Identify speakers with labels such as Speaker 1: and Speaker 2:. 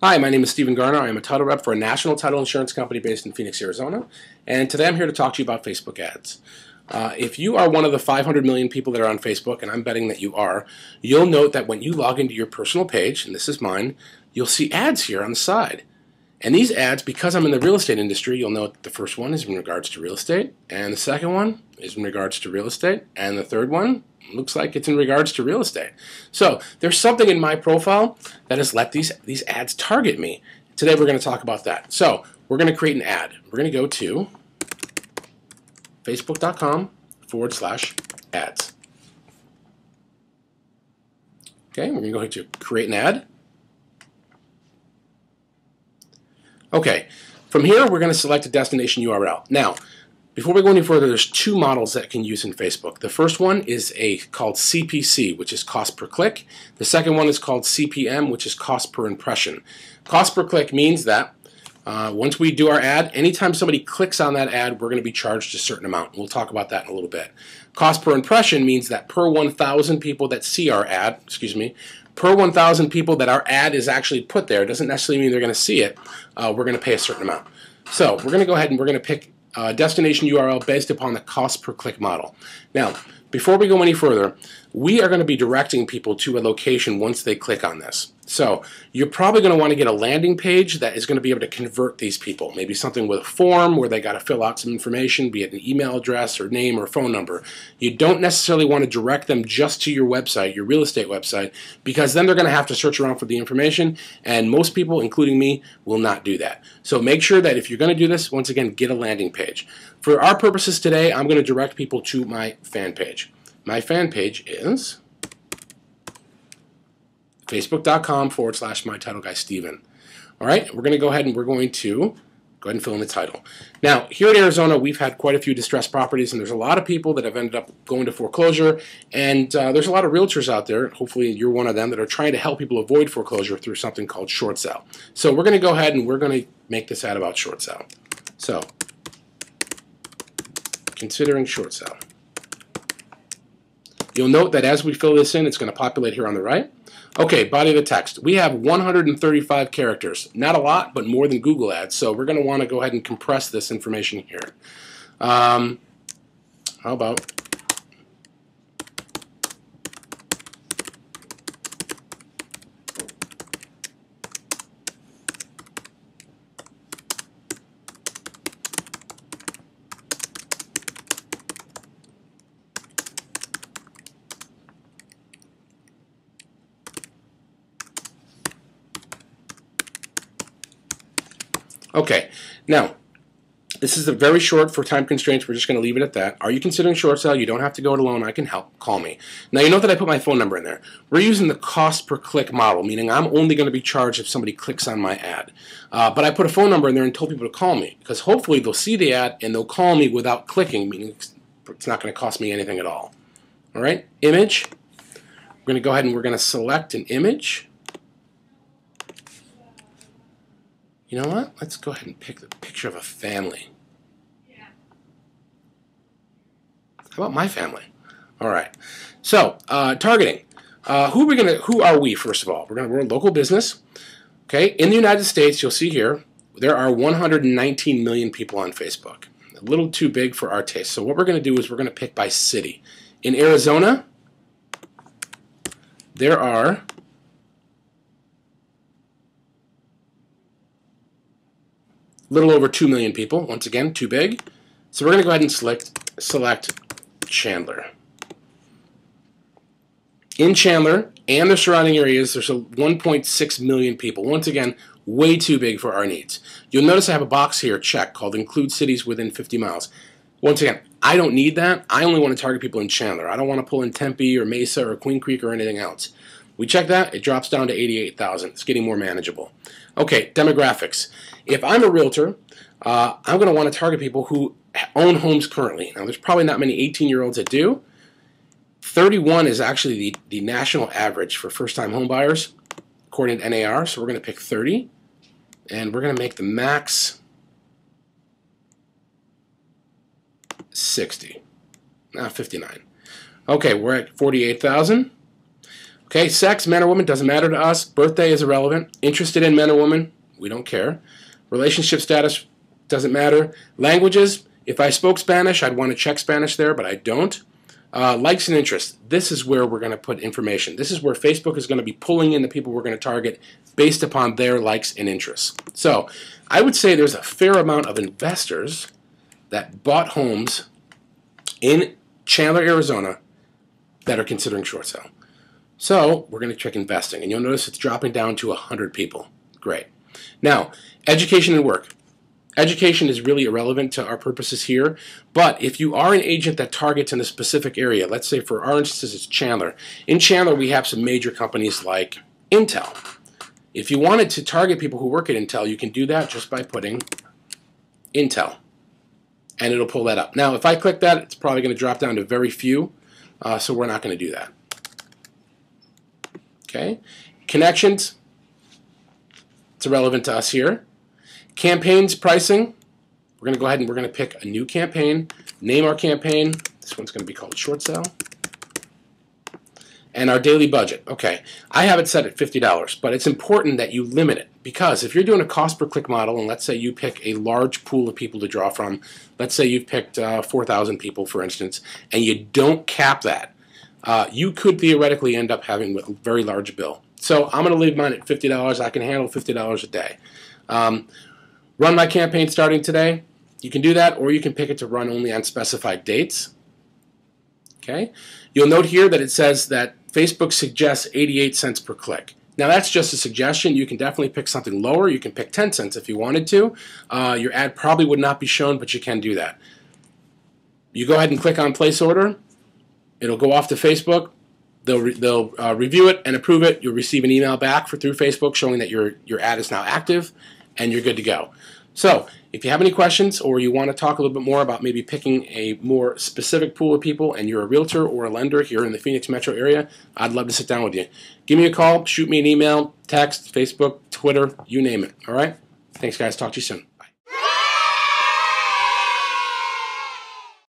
Speaker 1: Hi, my name is Stephen Garner. I am a title rep for a national title insurance company based in Phoenix, Arizona. And today I'm here to talk to you about Facebook ads. If you are one of the 500 million people that are on Facebook, and I'm betting that you are, you'll note that when you log into your personal page, and this is mine, you'll see ads here on the side. And these ads, because I'm in the real estate industry, you'll note the first one is in regards to real estate, and the second one is in regards to real estate, and the third one looks like it's in regards to real estate. So there's something in my profile that has let these ads target me. Today we're going to talk about that. So we're going to create an ad. We're going to go to facebook.com/ads. Okay, we're going to go ahead to create an ad. Okay, from here we're going to select a destination URL. Now, before we go any further, there's two models that can use in Facebook. The first one is called CPC, which is cost per click. The second one is called CPM, which is cost per impression. Cost per click means that once we do our ad, anytime somebody clicks on that ad, we're going to be charged a certain amount. We'll talk about that in a little bit. Cost per impression means that per 1,000 people that see our ad, per 1,000 people that our ad is actually put there, doesn't necessarily mean they're going to see it, we're going to pay a certain amount. So we're going to go ahead and we're going to pick destination URL based upon the cost per click model. Now, before we go any further, we are going to be directing people to a location once they click on this. So you're probably going to want to get a landing page that is going to be able to convert these people. Maybe something with a form where they got to fill out some information, be it an email address or name or phone number. You don't necessarily want to direct them just to your website, your real estate website, because then they're going to have to search around for the information, and most people, including me, will not do that. So make sure that if you're going to do this, once again, get a landing page. For our purposes today, I'm going to direct people to my fan page. My fan page is facebook.com/mytitleguysteven. All right, we're going to go ahead and fill in the title. Now, here in Arizona, we've had quite a few distressed properties, and there's a lot of people that have ended up going to foreclosure, and there's a lot of realtors out there, hopefully you're one of them, that are trying to help people avoid foreclosure through something called short sale. So we're going to go ahead and we're going to make this ad about short sale. So, considering short sale. You'll note that as we fill this in, it's going to populate here on the right. Okay, body of the text. We have 135 characters. Not a lot, but more than Google Ads. So we're going to want to go ahead and compress this information here. How about... Okay, now, this is very short for time constraints. We're just going to leave it at that. Are you considering short sale? You don't have to go it alone. I can help. Call me. Now, you note that I put my phone number in there. We're using the cost per click model, meaning I'm only going to be charged if somebody clicks on my ad. But I put a phone number in there and told people to call me, because hopefully they'll see the ad and they'll call me without clicking, meaning it's not going to cost me anything at all. All right, image. We're going to go ahead and we're going to select an image. You know what? Let's go ahead and pick the picture of a family. Yeah. How about my family? All right. So targeting. Who are we? First of all, we're a local business. Okay. In the United States, you'll see here there are 119 million people on Facebook. A little too big for our taste. So what we're going to do is we're going to pick by city. In Arizona, there are little over 2 million people. Once again, too big. So we're going to go ahead and select Chandler. In Chandler and the surrounding areas, there's 1.6 million people. Once again, way too big for our needs. You'll notice I have a box here checked called Include Cities Within 50 Miles. Once again, I don't need that. I only want to target people in Chandler. I don't want to pull in Tempe or Mesa or Queen Creek or anything else. We check that, it drops down to 88,000. It's getting more manageable. Okay, demographics. If I'm a realtor, I'm going to want to target people who own homes currently. Now, there's probably not many 18-year-olds that do. 31 is actually the national average for first-time home buyers, according to NAR, so we're going to pick 30. And we're going to make the max 60. Now 59. Okay, we're at 48,000. Okay, sex, man or woman, doesn't matter to us. Birthday is irrelevant. Interested in men or women, we don't care. Relationship status doesn't matter. Languages, if I spoke Spanish, I'd want to check Spanish there, but I don't. Likes and interests, this is where we're going to put information. This is where Facebook is going to be pulling in the people we're going to target based upon their likes and interests. So I would say there's a fair amount of investors that bought homes in Chandler, Arizona that are considering short sale. So we're going to check investing, and you'll notice it's dropping down to 100 people. Great. Now, education and work. Education is really irrelevant to our purposes here, but if you are an agent that targets in a specific area, let's say for our instance it's Chandler. In Chandler we have some major companies like Intel. If you wanted to target people who work at Intel, you can do that just by putting Intel, and it'll pull that up. Now if I click that, it's probably going to drop down to very few, so we're not going to do that. Okay, connections, it's irrelevant to us here. Campaigns pricing, we're going to go ahead and we're going to pick a new campaign, name our campaign. This one's going to be called short sale. And our daily budget. Okay, I have it set at $50, but it's important that you limit it, because if you're doing a cost per click model, and let's say you pick a large pool of people to draw from, let's say you've picked 4,000 people, for instance, and you don't cap that, you could theoretically end up having a very large bill. So I'm going to leave mine at $50. I can handle $50 a day. Run my campaign starting today. You can do that, or you can pick it to run only on specified dates. Okay. You'll note here that it says that Facebook suggests 88 cents per click. Now that's just a suggestion. You can definitely pick something lower. You can pick 10 cents if you wanted to. Your ad probably would not be shown, but you can do that. You go ahead and click on place order. It'll go off to Facebook. They'll review it and approve it. You'll receive an email back through Facebook showing that your ad is now active, and you're good to go. So if you have any questions, or you want to talk a little bit more about maybe picking a more specific pool of people, and you're a realtor or a lender here in the Phoenix metro area, I'd love to sit down with you. Give me a call, shoot me an email, text, Facebook, Twitter, you name it. All right? Thanks, guys. Talk to you soon.